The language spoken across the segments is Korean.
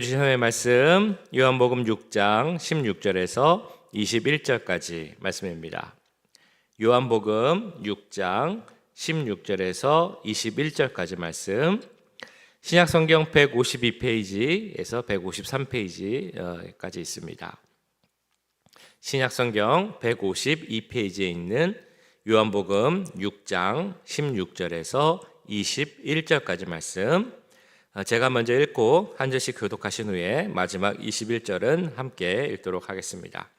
주신 하나님의 말씀 요한복음 6장 16절에서 21절까지 말씀입니다. 요한복음 6장 16절에서 21절까지 말씀, 신약성경 152페이지에서 153페이지까지 있습니다. 신약성경 152페이지에 있는 요한복음 6장 16절에서 21절까지 말씀, 제가 먼저 읽고 한 절씩 교독하신 후에 마지막 21절은 함께 읽도록 하겠습니다.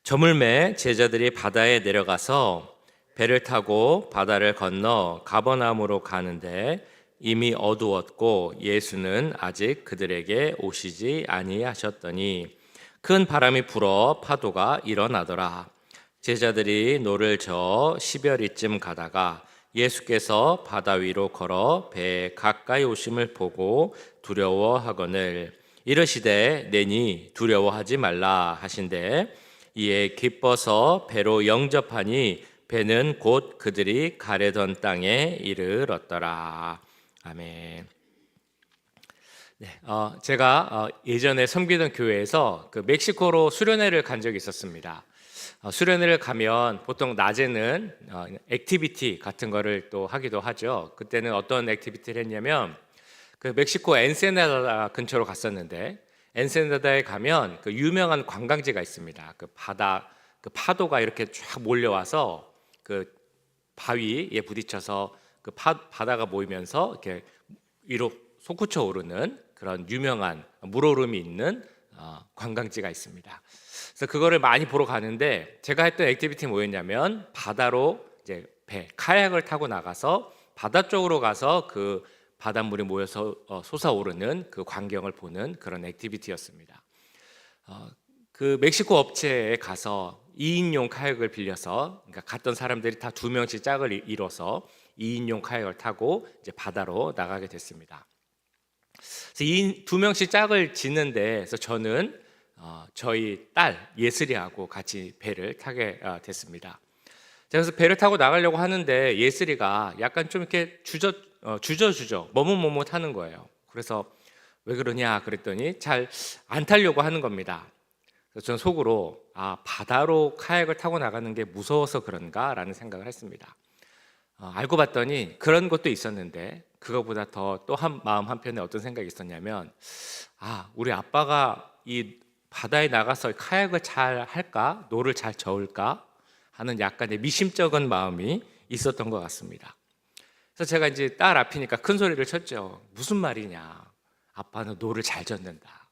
저물매 제자들이 바다에 내려가서 배를 타고 바다를 건너 가버나움으로 가는데 이미 어두웠고 예수는 아직 그들에게 오시지 아니하셨더니 큰 바람이 불어 파도가 일어나더라. 제자들이 노를 저어 시별이쯤 가다가 예수께서 바다 위로 걸어 배에 가까이 오심을 보고 두려워하거늘 이르시되 내니 두려워하지 말라 하신대 이에 기뻐서 배로 영접하니 배는 곧 그들이 가려던 땅에 이르렀더라. 아멘. 네, 제가 예전에 섬기던 교회에서 그 멕시코로 수련회를 간 적이 있었습니다. 수련회를 가면 보통 낮에는 액티비티 같은 거를 또 하기도 하죠. 그때는 어떤 액티비티를 했냐면 그 멕시코 엔세나다 근처로 갔었는데, 엔세나다에 가면 그 유명한 관광지가 있습니다. 그 바다, 그 파도가 이렇게 쫙 몰려와서 그 바위에 부딪혀서 그 바다가 모이면서 이렇게 위로 솟구쳐 오르는 그런 유명한 물오름이 있는 관광지가 있습니다. 그래서 그거를 많이 보러 가는데, 제가 했던 액티비티 뭐였냐면 바다로 이제 배 카약을 타고 나가서 바다 쪽으로 가서 그 바닷물이 모여서 솟아오르는 그 광경을 보는 그런 액티비티였습니다. 그 멕시코 업체에 가서 2인용 카약을 빌려서, 그러니까 갔던 사람들이 다 2명씩 짝을 이뤄서 2인용 카약을 타고 이제 바다로 나가게 됐습니다. 그래서 2명씩 짝을 짓는데, 그래서 저는 저희 딸 예슬이하고 같이 배를 타게 됐습니다. 그래서 배를 타고 나가려고 하는데 예슬이가 약간 좀 이렇게 주저주저 머뭇머뭇하는 거예요. 그래서 왜 그러냐 그랬더니 잘 안 타려고 하는 겁니다. 그래서 저는 속으로 바다로 카약을 타고 나가는 게 무서워서 그런가라는 생각을 했습니다. 알고 봤더니 그런 것도 있었는데, 그거보다 더 또 마음 한편에 어떤 생각이 있었냐면, 우리 아빠가 이 바다에 나가서 카약을 잘 할까, 노를 잘 저을까 하는 약간의 미심쩍은 마음이 있었던 것 같습니다. 그래서 제가 이제 딸 앞이니까 큰 소리를 쳤죠. 무슨 말이냐, 아빠는 노를 잘 젓는다,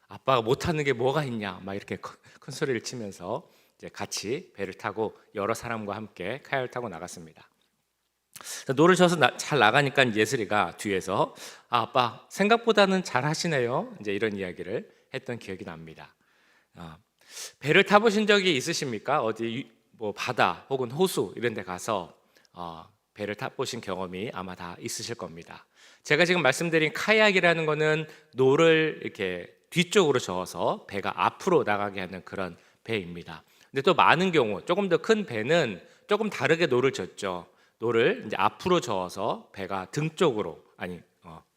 아빠가 못하는 게 뭐가 있냐, 막 이렇게 큰 소리를 치면서 이제 같이 배를 타고 여러 사람과 함께 카약을 타고 나갔습니다. 노를 져서 잘 나가니까 예슬이가 뒤에서 아빠 생각보다는 잘 하시네요, 이제 이런 이야기를 했던 기억이 납니다. 배를 타보신 적이 있으십니까? 어디 뭐 바다 혹은 호수 이런 데 가서 배를 타보신 경험이 아마 다 있으실 겁니다. 제가 지금 말씀드린 카약이라는 거는 노를 이렇게 뒤쪽으로 저어서 배가 앞으로 나가게 하는 그런 배입니다. 근데 또 많은 경우 조금 더 큰 배는 조금 다르게 노를 젓죠. 노를 이제 앞으로 저어서 배가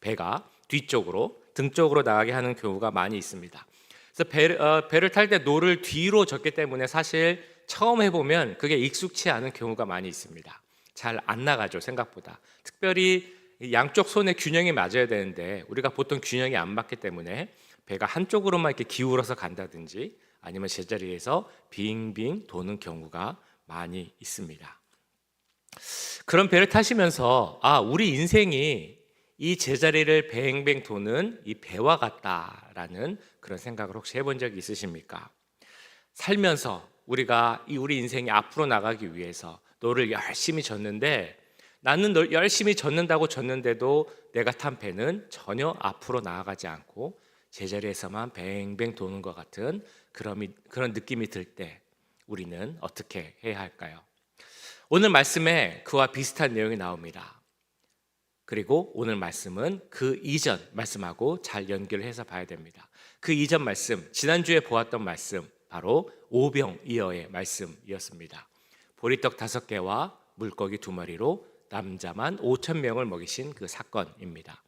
배가 뒤쪽으로 등 쪽으로 나가게 하는 경우가 많이 있습니다. 그래서 배를 탈 때 노를 뒤로 젓기 때문에 사실 처음 해보면 그게 익숙치 않은 경우가 많이 있습니다. 잘 안 나가죠, 생각보다. 특별히 양쪽 손의 균형이 맞아야 되는데 우리가 보통 균형이 안 맞기 때문에 배가 한쪽으로만 이렇게 기울어서 간다든지 아니면 제자리에서 빙빙 도는 경우가 많이 있습니다. 그런 배를 타시면서 우리 인생이 이 제자리를 뱅뱅 도는 이 배와 같다라는 그런 생각을 혹시 해본 적이 있으십니까? 살면서 우리가 우리 인생이 앞으로 나가기 위해서 노를 열심히 졌는데, 나는 열심히 졌는다고 졌는데도 내가 탄 배는 전혀 앞으로 나아가지 않고 제자리에서만 뱅뱅 도는 것 같은 그런 느낌이 들 때 우리는 어떻게 해야 할까요? 오늘 말씀에 그와 비슷한 내용이 나옵니다. 그리고 오늘 말씀은 그 이전 말씀하고 잘 연결해서 봐야 됩니다. 그 이전 말씀, 지난주에 보았던 말씀, 바로 오병이어의 말씀이었습니다. 보리떡 5개와 물고기 2마리로 남자만 5,000명을 먹이신 그 사건입니다.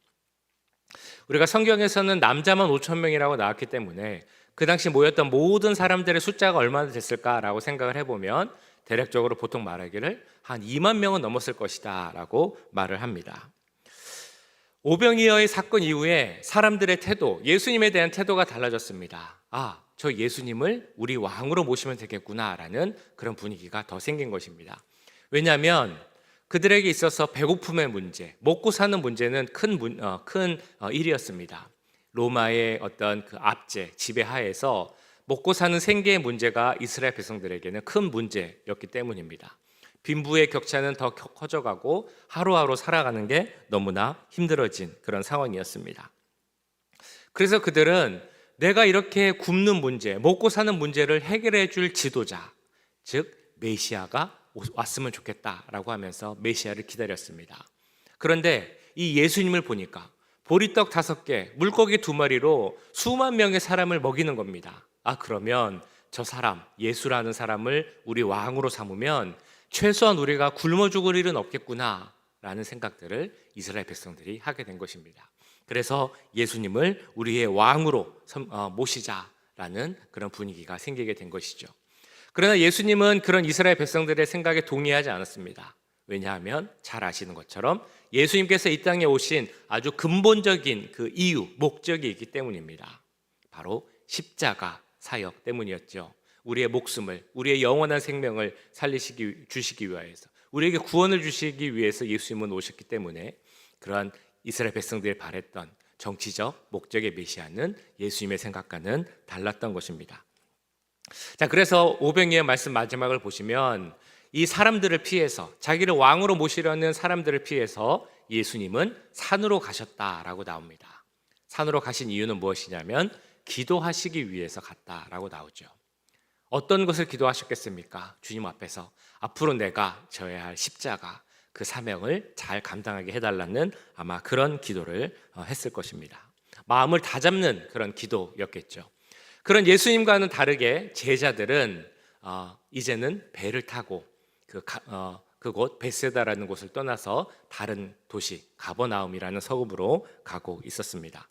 우리가 성경에서는 남자만 5천 명이라고 나왔기 때문에 그 당시 모였던 모든 사람들의 숫자가 얼마나 됐을까라고 생각을 해보면 대략적으로 보통 말하기를 한 2만 명은 넘었을 것이다 라고 말을 합니다. 오병이어의 사건 이후에 사람들의 태도, 예수님에 대한 태도가 달라졌습니다. 저 예수님을 우리 왕으로 모시면 되겠구나라는 그런 분위기가 더 생긴 것입니다. 왜냐하면 그들에게 있어서 배고픔의 문제, 먹고 사는 문제는 큰 일이었습니다. 로마의 어떤 그 압제, 지배하에서 먹고 사는 생계의 문제가 이스라엘 백성들에게는 큰 문제였기 때문입니다. 빈부의 격차는 더 커져가고 하루하루 살아가는 게 너무나 힘들어진 그런 상황이었습니다. 그래서 그들은 내가 이렇게 굶는 문제, 먹고 사는 문제를 해결해 줄 지도자, 즉 메시아가 왔으면 좋겠다라고 하면서 메시아를 기다렸습니다. 그런데 이 예수님을 보니까 보리떡 5개, 물고기 2마리로 수만 명의 사람을 먹이는 겁니다. 그러면 저 사람, 예수라는 사람을 우리 왕으로 삼으면 최소한 우리가 굶어 죽을 일은 없겠구나라는 생각들을 이스라엘 백성들이 하게 된 것입니다. 그래서 예수님을 우리의 왕으로 모시자라는 그런 분위기가 생기게 된 것이죠. 그러나 예수님은 그런 이스라엘 백성들의 생각에 동의하지 않았습니다. 왜냐하면 잘 아시는 것처럼 예수님께서 이 땅에 오신 아주 근본적인 그 이유, 목적이 있기 때문입니다. 바로 십자가 사역 때문이었죠. 우리의 목숨을, 우리의 영원한 생명을 주시기 위해서, 우리에게 구원을 주시기 위해서 예수님은 오셨기 때문에 그러한 이스라엘 백성들이 바랬던 정치적 목적의 메시아는 예수님의 생각과는 달랐던 것입니다. 자, 그래서 오병이어의 말씀 마지막을 보시면 이 사람들을 피해서, 자기를 왕으로 모시려는 사람들을 피해서 예수님은 산으로 가셨다라고 나옵니다. 산으로 가신 이유는 무엇이냐면 기도하시기 위해서 갔다라고 나오죠. 어떤 것을 기도하셨겠습니까? 주님 앞에서 앞으로 내가 져야 할 십자가, 그 사명을 잘 감당하게 해달라는 아마 그런 기도를 했을 것입니다. 마음을 다잡는 그런 기도였겠죠. 그런 예수님과는 다르게 제자들은 이제는 배를 타고 그곳 베세다라는 곳을 떠나서 다른 도시 가버나움이라는 성읍으로 가고 있었습니다.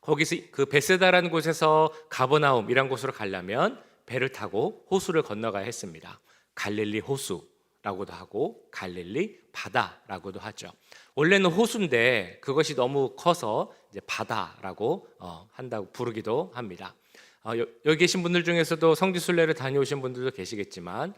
거기서 그 베세다라는 곳에서 가버나움이라는 곳으로 가려면 배를 타고 호수를 건너가야 했습니다. 갈릴리 호수라고도 하고 갈릴리 바다라고도 하죠. 원래는 호수인데 그것이 너무 커서 이제 바다라고 한다고 부르기도 합니다. 여기 계신 분들 중에서도 성지순례를 다녀오신 분들도 계시겠지만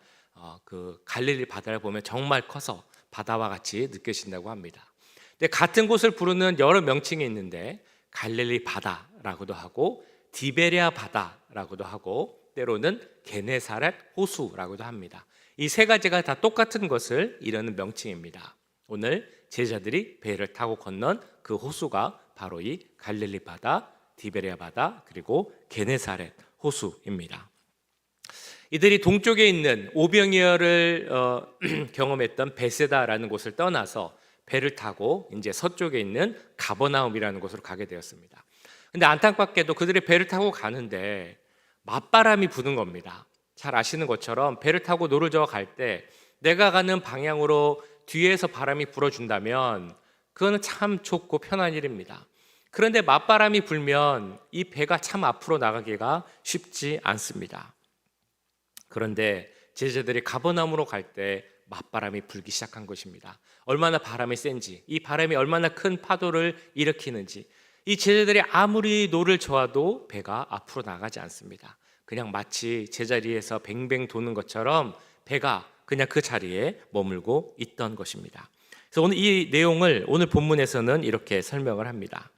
그 갈릴리 바다를 보면 정말 커서 바다와 같이 느껴진다고 합니다. 근데 같은 곳을 부르는 여러 명칭이 있는데 갈릴리 바다라고도 하고 디베랴 바다라고도 하고 때로는 게네사렛 호수라고도 합니다. 이 세 가지가 다 똑같은 것을 이르는 명칭입니다. 오늘 제자들이 배를 타고 건넌 그 호수가 바로 이 갈릴리 바다, 디베랴 바다, 그리고 게네사렛 호수입니다. 이들이 동쪽에 있는 오병이어를 경험했던 베세다라는 곳을 떠나서 배를 타고 이제 서쪽에 있는 가버나움이라는 곳으로 가게 되었습니다. 근데 안타깝게도 그들이 배를 타고 가는데 맞바람이 부는 겁니다. 잘 아시는 것처럼 배를 타고 노를 저어 갈 때 내가 가는 방향으로 뒤에서 바람이 불어준다면 그거는 참 좋고 편한 일입니다. 그런데 맞바람이 불면 이 배가 참 앞으로 나가기가 쉽지 않습니다. 그런데 제자들이 가버나움으로 갈 때 맞바람이 불기 시작한 것입니다. 얼마나 바람이 센지, 이 바람이 얼마나 큰 파도를 일으키는지, 이 제자들이 아무리 노를 저어도 배가 앞으로 나가지 않습니다. 그냥 마치 제자리에서 뱅뱅 도는 것처럼 배가 그냥 그 자리에 머물고 있던 것입니다. 그래서 오늘 이 내용을 오늘 본문에서는 이렇게 설명을 합니다.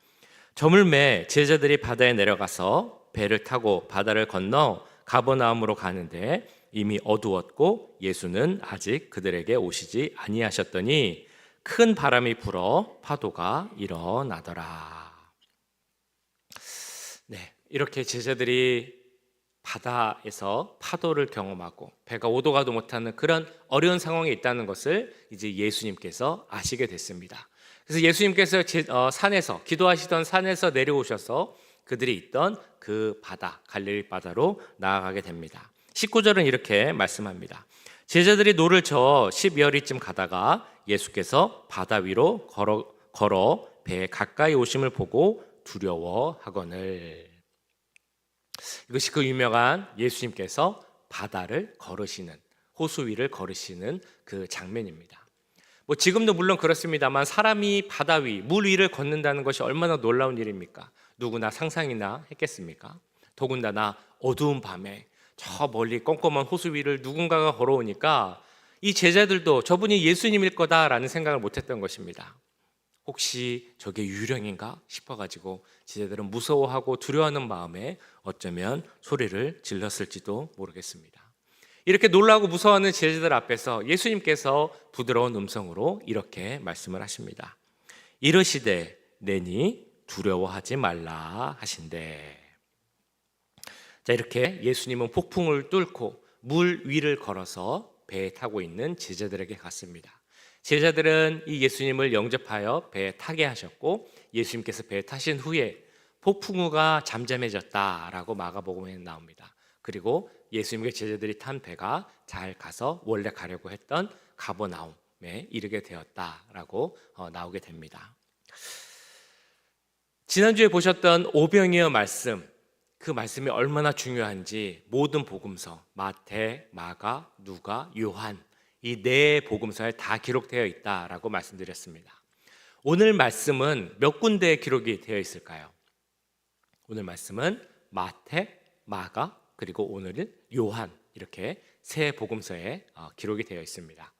저물매 제자들이 바다에 내려가서 배를 타고 바다를 건너 가버나움으로 가는데 이미 어두웠고 예수는 아직 그들에게 오시지 아니하셨더니 큰 바람이 불어 파도가 일어나더라. 네, 이렇게 제자들이 바다에서 파도를 경험하고 배가 오도 가도 못하는 그런 어려운 상황에 있다는 것을 이제 예수님께서 아시게 됐습니다. 그래서 예수님께서 산에서 기도하시던 산에서 내려오셔서 그들이 있던 그 바다, 갈릴리 바다로 나아가게 됩니다. 19절은 이렇게 말씀합니다. 제자들이 노를 저어 10여리쯤 가다가 예수께서 바다 위로 걸어 배에 가까이 오심을 보고 두려워하거늘. 이것이 그 유명한 예수님께서 바다를 걸으시는, 호수 위를 걸으시는 그 장면입니다. 지금도 물론 그렇습니다만 사람이 바다 위, 물 위를 걷는다는 것이 얼마나 놀라운 일입니까? 누구나 상상이나 했겠습니까? 더군다나 어두운 밤에 저 멀리 껌껌한 호수 위를 누군가가 걸어오니까 이 제자들도 저분이 예수님일 거다라는 생각을 못했던 것입니다. 혹시 저게 유령인가 싶어가지고 제자들은 무서워하고 두려워하는 마음에 어쩌면 소리를 질렀을지도 모르겠습니다. 이렇게 놀라고 무서워하는 제자들 앞에서 예수님께서 부드러운 음성으로 이렇게 말씀을 하십니다. 이르시되 내니 두려워하지 말라 하신대. 자, 이렇게 예수님은 폭풍을 뚫고 물 위를 걸어서 배에 타고 있는 제자들에게 갔습니다. 제자들은 이 예수님을 영접하여 배에 타게 하셨고 예수님께서 배에 타신 후에 폭풍우가 잠잠해졌다라고 마가복음에 나옵니다. 그리고 예수님의 제자들이 탄 배가 잘 가서 원래 가려고 했던 가버나움에 이르게 되었다라고 나오게 됩니다. 지난주에 보셨던 오병이어 말씀, 그 말씀이 얼마나 중요한지 모든 복음서 마태, 마가, 누가, 요한 이 네 복음서에 다 기록되어 있다라고 말씀드렸습니다. 오늘 말씀은 몇 군데에 기록이 되어 있을까요? 오늘 말씀은 마태, 마가, 그리고 오늘은 요한 이렇게 세 복음서에 기록이 되어 있습니다.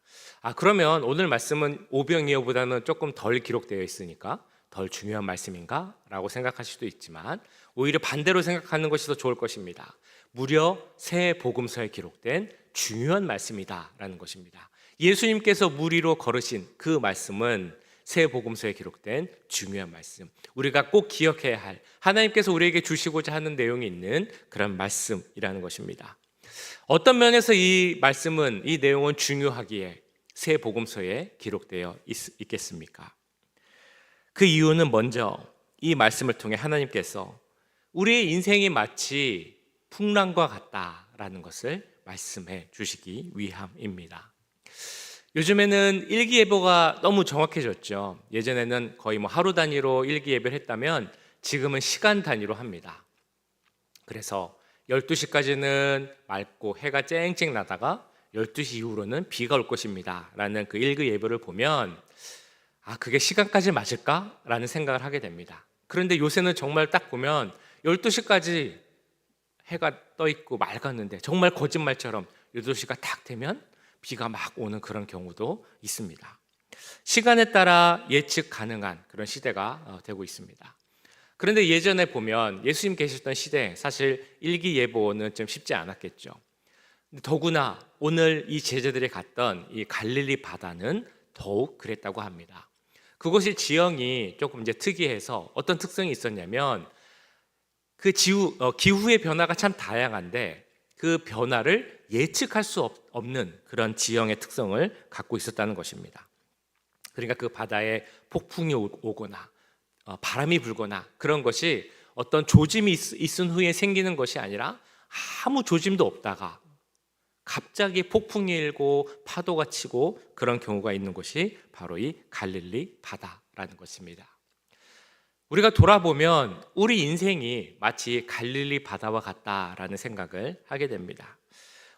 그러면 오늘 말씀은 오병이어보다는 조금 덜 기록되어 있으니까 덜 중요한 말씀인가? 라고 생각하실 수도 있지만 오히려 반대로 생각하는 것이 더 좋을 것입니다. 무려 세 복음서에 기록된 중요한 말씀이다라는 것입니다. 예수님께서 물 위로 걸으신 그 말씀은 세 복음서에 기록된 중요한 말씀, 우리가 꼭 기억해야 할 하나님께서 우리에게 주시고자 하는 내용이 있는 그런 말씀이라는 것입니다. 어떤 면에서 이 말씀은, 이 내용은 중요하기에 세 복음서에 기록되어 있겠습니까? 그 이유는 먼저 이 말씀을 통해 하나님께서 우리의 인생이 마치 풍랑과 같다라는 것을 말씀해 주시기 위함입니다. 요즘에는 일기예보가 너무 정확해졌죠. 예전에는 거의 하루 단위로 일기예보를 했다면 지금은 시간 단위로 합니다. 그래서 12시까지는 맑고 해가 쨍쨍 나다가 12시 이후로는 비가 올 것입니다 라는 그 일기예보를 보면 그게 시간까지 맞을까? 라는 생각을 하게 됩니다. 그런데 요새는 정말 딱 보면 12시까지 해가 떠 있고 맑았는데 정말 거짓말처럼 12시가 딱 되면 비가 막 오는 그런 경우도 있습니다. 시간에 따라 예측 가능한 그런 시대가 되고 있습니다. 그런데 예전에 보면 예수님 계셨던 시대 사실 일기예보는 좀 쉽지 않았겠죠. 더구나 오늘 이 제자들이 갔던 이 갈릴리 바다는 더욱 그랬다고 합니다. 그곳이 지형이 조금 이제 특이해서 어떤 특성이 있었냐면 그 기후의 변화가 참 다양한데 그 변화를 예측할 수 없는 그런 지형의 특성을 갖고 있었다는 것입니다. 그러니까 그 바다에 폭풍이 오거나 바람이 불거나 그런 것이 어떤 조짐이 있은 후에 생기는 것이 아니라 아무 조짐도 없다가 갑자기 폭풍이 일고 파도가 치고 그런 경우가 있는 곳이 바로 이 갈릴리 바다라는 것입니다. 우리가 돌아보면 우리 인생이 마치 갈릴리 바다와 같다라는 생각을 하게 됩니다.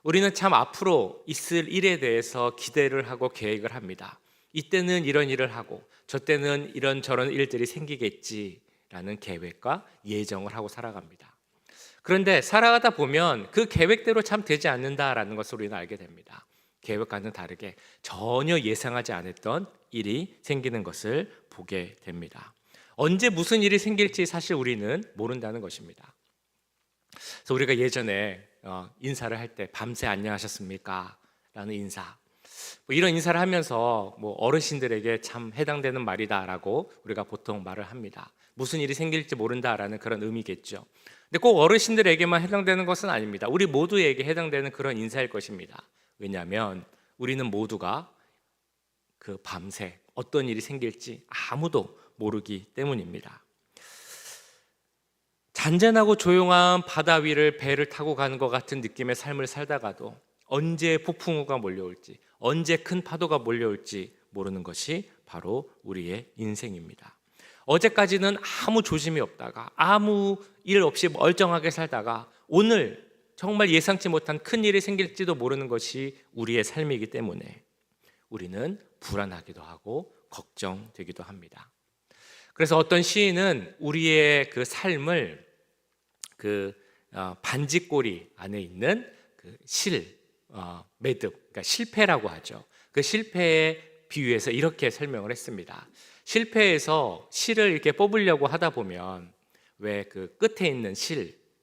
우리는 참 앞으로 있을 일에 대해서 기대를 하고 계획을 합니다. 이때는 이런 일을 하고 저 때는 이런저런 일들이 생기겠지라는 계획과 예정을 하고 살아갑니다. 그런데 살아가다 보면 그 계획대로 참 되지 않는다라는 것을 우리는 알게 됩니다. 계획과는 다르게 전혀 예상하지 않았던 일이 생기는 것을 보게 됩니다. 언제 무슨 일이 생길지 사실 우리는 모른다는 것입니다. 그래서 우리가 예전에 인사를 할 때 밤새 안녕하셨습니까? 라는 인사, 이런 인사를 하면서 어르신들에게 참 해당되는 말이다라고 우리가 보통 말을 합니다. 무슨 일이 생길지 모른다라는 그런 의미겠죠. 근데 꼭 어르신들에게만 해당되는 것은 아닙니다. 우리 모두에게 해당되는 그런 인사일 것입니다. 왜냐하면 우리는 모두가 그 밤새 어떤 일이 생길지 아무도 모르기 때문입니다. 잔잔하고 조용한 바다 위를 배를 타고 가는 것 같은 느낌의 삶을 살다가도 언제 폭풍우가 몰려올지, 언제 큰 파도가 몰려올지 모르는 것이 바로 우리의 인생입니다. 어제까지는 아무 조짐이 없다가 아무 일 없이 멀쩡하게 살다가 오늘 정말 예상치 못한 큰 일이 생길지도 모르는 것이 우리의 삶이기 때문에 우리는 불안하기도 하고 걱정되기도 합니다. 그래서 어떤 시인은 우리의 그 삶을 반지꼬리 안에 있는 매듭, 그러니까 실패라고 하죠. 그 실패에 비유해서 이렇게 설명을 했습니다. 실패에서 실을 이렇게 뽑으려고 하다 보면 왜 그 끝에 있는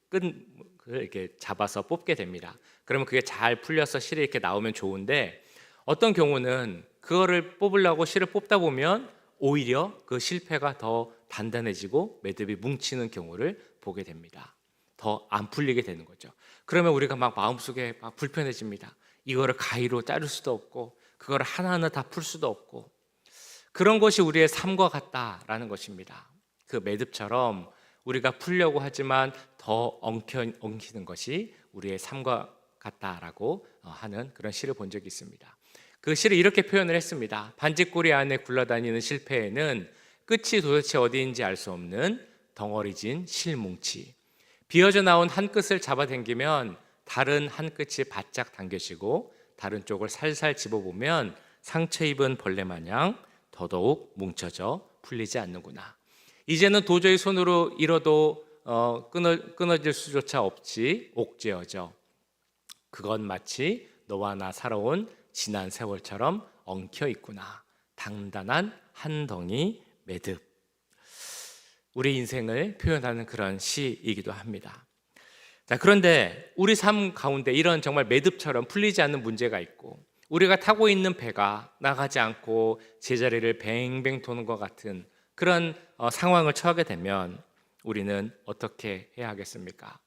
끝을 이렇게 잡아서 뽑게 됩니다. 그러면 그게 잘 풀려서 실이 이렇게 나오면 좋은데 어떤 경우는 그거를 뽑으려고 실을 뽑다 보면 오히려 그 실패가 더 단단해지고 매듭이 뭉치는 경우를 보게 됩니다. 더 안 풀리게 되는 거죠. 그러면 우리가 막 마음속에 막 불편해집니다. 이거를 가위로 자를 수도 없고 그거를 하나하나 다 풀 수도 없고 그런 것이 우리의 삶과 같다라는 것입니다. 그 매듭처럼 우리가 풀려고 하지만 더 엉키는 것이 우리의 삶과 같다라고 하는 그런 시를 본 적이 있습니다. 그 시를 이렇게 표현을 했습니다. 반지꼬리 안에 굴러다니는 실패에는 끝이 도대체 어디인지 알 수 없는 덩어리진 실뭉치. 비어져 나온 한 끝을 잡아당기면 다른 한 끝이 바짝 당겨지고 다른 쪽을 살살 집어보면 상처 입은 벌레 마냥 더더욱 뭉쳐져 풀리지 않는구나. 이제는 도저히 손으로 잃어도 끊어질 수조차 없지 옥죄어져. 그건 마치 너와 나 살아온 지난 세월처럼 엉켜 있구나. 단단한 한 덩이 매듭. 우리 인생을 표현하는 그런 시이기도 합니다. 자, 그런데 우리 삶 가운데 이런 정말 매듭처럼 풀리지 않는 문제가 있고 우리가 타고 있는 배가 나가지 않고 제자리를 뱅뱅 도는 것 같은 그런 상황을 처하게 되면 우리는 어떻게 해야 하겠습니까?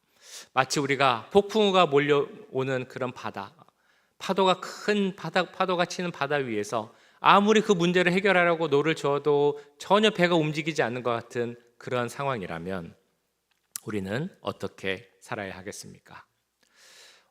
마치 우리가 폭풍우가 몰려오는 그런 파도가 큰 파도가 치는 바다 위에서 아무리 그 문제를 해결하려고 노를 저어도 전혀 배가 움직이지 않는 것 같은 그런 상황이라면 우리는 어떻게 살아야 하겠습니까?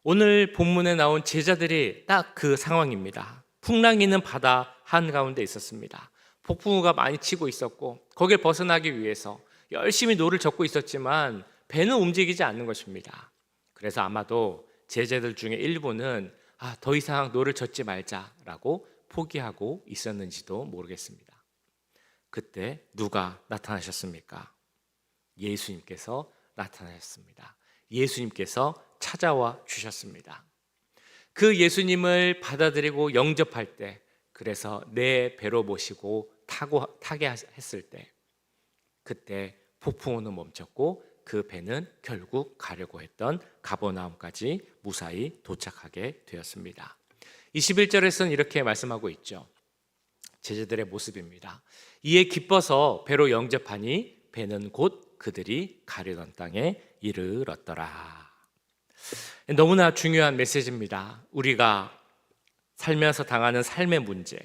오늘 본문에 나온 제자들이 딱 그 상황입니다. 풍랑이 있는 바다 한가운데 있었습니다. 폭풍우가 많이 치고 있었고 거기를 벗어나기 위해서 열심히 노를 젓고 있었지만 배는 움직이지 않는 것입니다. 그래서 아마도 제자들 중에 일부는 더 이상 노를 젓지 말자라고 포기하고 있었는지도 모르겠습니다. 그때 누가 나타나셨습니까? 예수님께서 나타나셨습니다. 예수님께서 찾아와 주셨습니다. 그 예수님을 받아들이고 영접할 때, 그래서 내 배로 모시고 타게 했을 때, 그때 폭풍우는 멈췄고 그 배는 결국 가려고 했던 가버나움까지 무사히 도착하게 되었습니다. 21절에서는 이렇게 말씀하고 있죠. 제자들의 모습입니다. 이에 기뻐서 배로 영접하니 배는 곧 그들이 가려던 땅에 이르렀더라. 너무나 중요한 메시지입니다. 우리가 살면서 당하는 삶의 문제,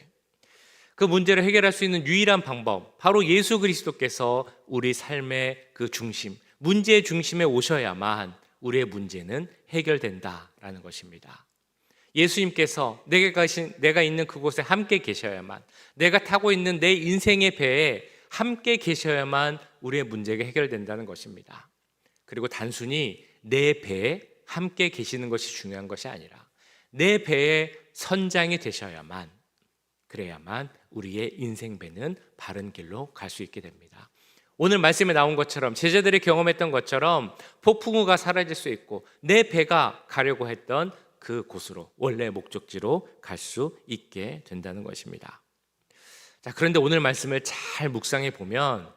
그 문제를 해결할 수 있는 유일한 방법, 바로 예수 그리스도께서 우리 삶의 그 중심, 문제의 중심에 오셔야만 우리의 문제는 해결된다라는 것입니다. 예수님께서 내가 있는 그곳에 함께 계셔야만, 내가 타고 있는 내 인생의 배에 함께 계셔야만 우리의 문제가 해결된다는 것입니다. 그리고 단순히 내 배에 함께 계시는 것이 중요한 것이 아니라 내 배의 선장이 되셔야만, 그래야만 우리의 인생 배는 바른 길로 갈 수 있게 됩니다. 오늘 말씀에 나온 것처럼 제자들이 경험했던 것처럼 폭풍우가 사라질 수 있고 내 배가 가려고 했던 그 곳으로, 원래 목적지로 갈 수 있게 된다는 것입니다. 자, 그런데 오늘 말씀을 잘 묵상해 보면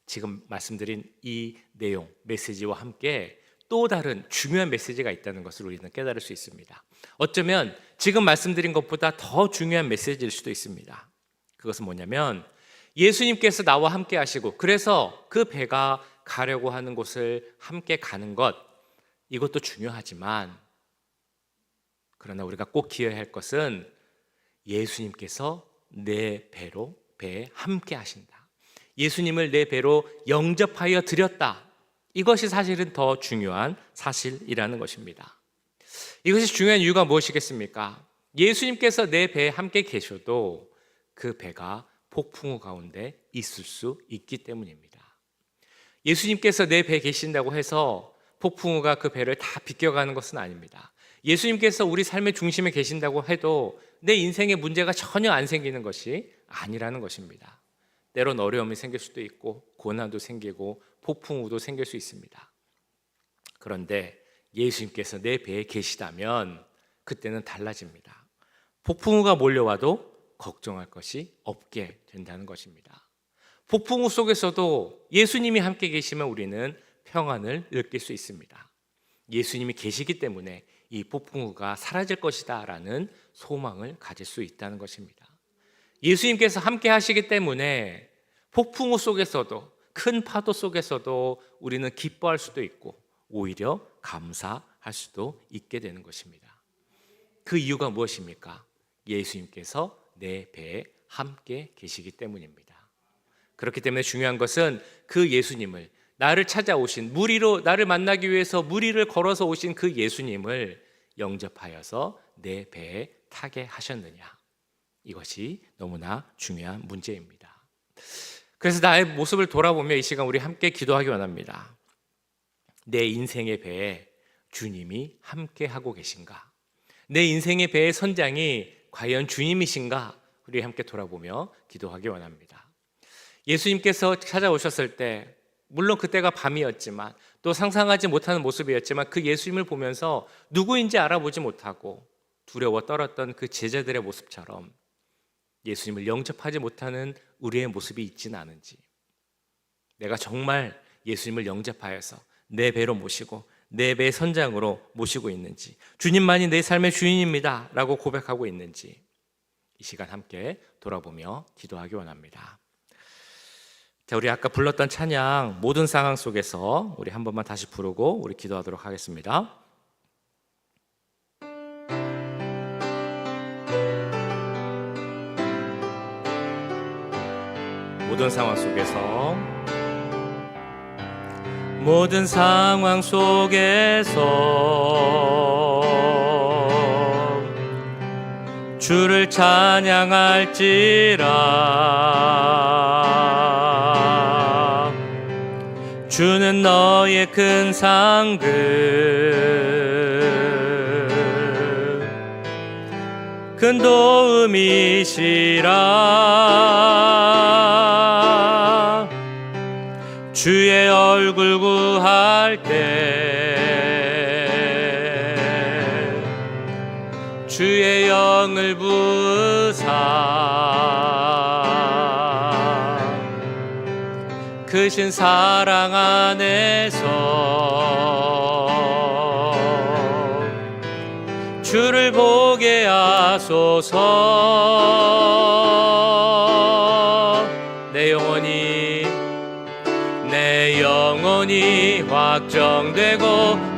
지금 말씀드린 이 내용, 메시지와 함께 또 다른 중요한 메시지가 있다는 것을 우리는 깨달을 수 있습니다. 어쩌면 지금 말씀드린 것보다 더 중요한 메시지일 수도 있습니다. 그것은 뭐냐면 예수님께서 나와 함께 하시고 그래서 그 배가 가려고 하는 곳을 함께 가는 것, 이것도 중요하지만 그러나 우리가 꼭 기억해야 할 것은 예수님께서 내 배에 함께 하신다. 예수님을 내 배로 영접하여 드렸다. 이것이 사실은 더 중요한 사실이라는 것입니다. 이것이 중요한 이유가 무엇이겠습니까? 예수님께서 내 배에 함께 계셔도 그 배가 폭풍우 가운데 있을 수 있기 때문입니다. 예수님께서 내 배에 계신다고 해서 폭풍우가 그 배를 다 비껴가는 것은 아닙니다. 예수님께서 우리 삶의 중심에 계신다고 해도 내 인생에 문제가 전혀 안 생기는 것이 아니라는 것입니다. 때론 어려움이 생길 수도 있고 고난도 생기고 폭풍우도 생길 수 있습니다. 그런데 예수님께서 내 배에 계시다면 그때는 달라집니다. 폭풍우가 몰려와도 걱정할 것이 없게 된다는 것입니다. 폭풍우 속에서도 예수님이 함께 계시면 우리는 평안을 느낄 수 있습니다. 예수님이 계시기 때문에 이 폭풍우가 사라질 것이다 라는 소망을 가질 수 있다는 것입니다. 예수님께서 함께 하시기 때문에 폭풍우 속에서도, 큰 파도 속에서도 우리는 기뻐할 수도 있고 오히려 감사할 수도 있게 되는 것입니다. 그 이유가 무엇입니까? 예수님께서 내 배에 함께 계시기 때문입니다. 그렇기 때문에 중요한 것은 그 예수님을, 나를 찾아오신, 무리로 나를 만나기 위해서 무리를 걸어서 오신 그 예수님을 영접하여서 내 배에 타게 하셨느냐, 이것이 너무나 중요한 문제입니다. 그래서 나의 모습을 돌아보며 이 시간 우리 함께 기도하기 원합니다. 내 인생의 배에 주님이 함께 하고 계신가? 내 인생의 배의 선장이 과연 주님이신가? 우리 함께 돌아보며 기도하기 원합니다. 예수님께서 찾아오셨을 때, 물론 그때가 밤이었지만 또 상상하지 못하는 모습이었지만 그 예수님을 보면서 누구인지 알아보지 못하고 두려워 떨었던 그 제자들의 모습처럼 예수님을 영접하지 못하는 우리의 모습이 있지는 않은지, 내가 정말 예수님을 영접하여서 내 배로 모시고 내 배의 선장으로 모시고 있는지, 주님만이 내 삶의 주인입니다 라고 고백하고 있는지, 이 시간 함께 돌아보며 기도하기 원합니다. 자, 우리 아까 불렀던 찬양 모든 상황 속에서 우리 한 번만 다시 부르고 우리 기도하도록 하겠습니다. 모든 상황 속에서, 모든 상황 속에서 주를 찬양할지라. 주는 너의 큰 상급, 큰 도움이시라. 주의 얼굴 구할 때 주의 영을 부으사 크신 사랑 안에서 주를 보게 하소서. 내 영혼이 확정되고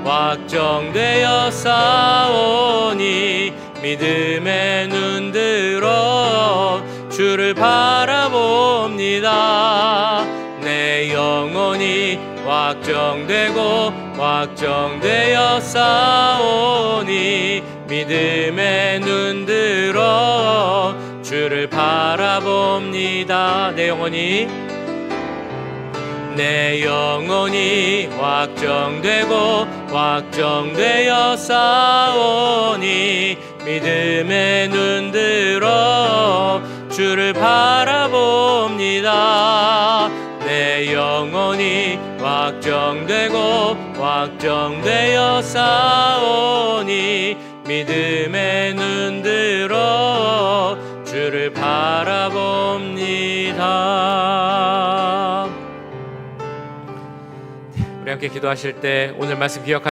확정되어 싸우니 믿음의 눈 들어 주를 바라봅니다. 내 영혼이 확정되고 확정되어 싸우니 믿음의 눈 들어 주를 바라봅니다. 내 영혼이 확정되고 확정되어 싸우니 믿음의 눈 들어 주를 바라봅니다. 내 영혼이 확정되고 확정되어 싸우니 믿음의 눈 들어 주를 바라봅니다. 우리 함께 기도하실 때 오늘 말씀 기억하시고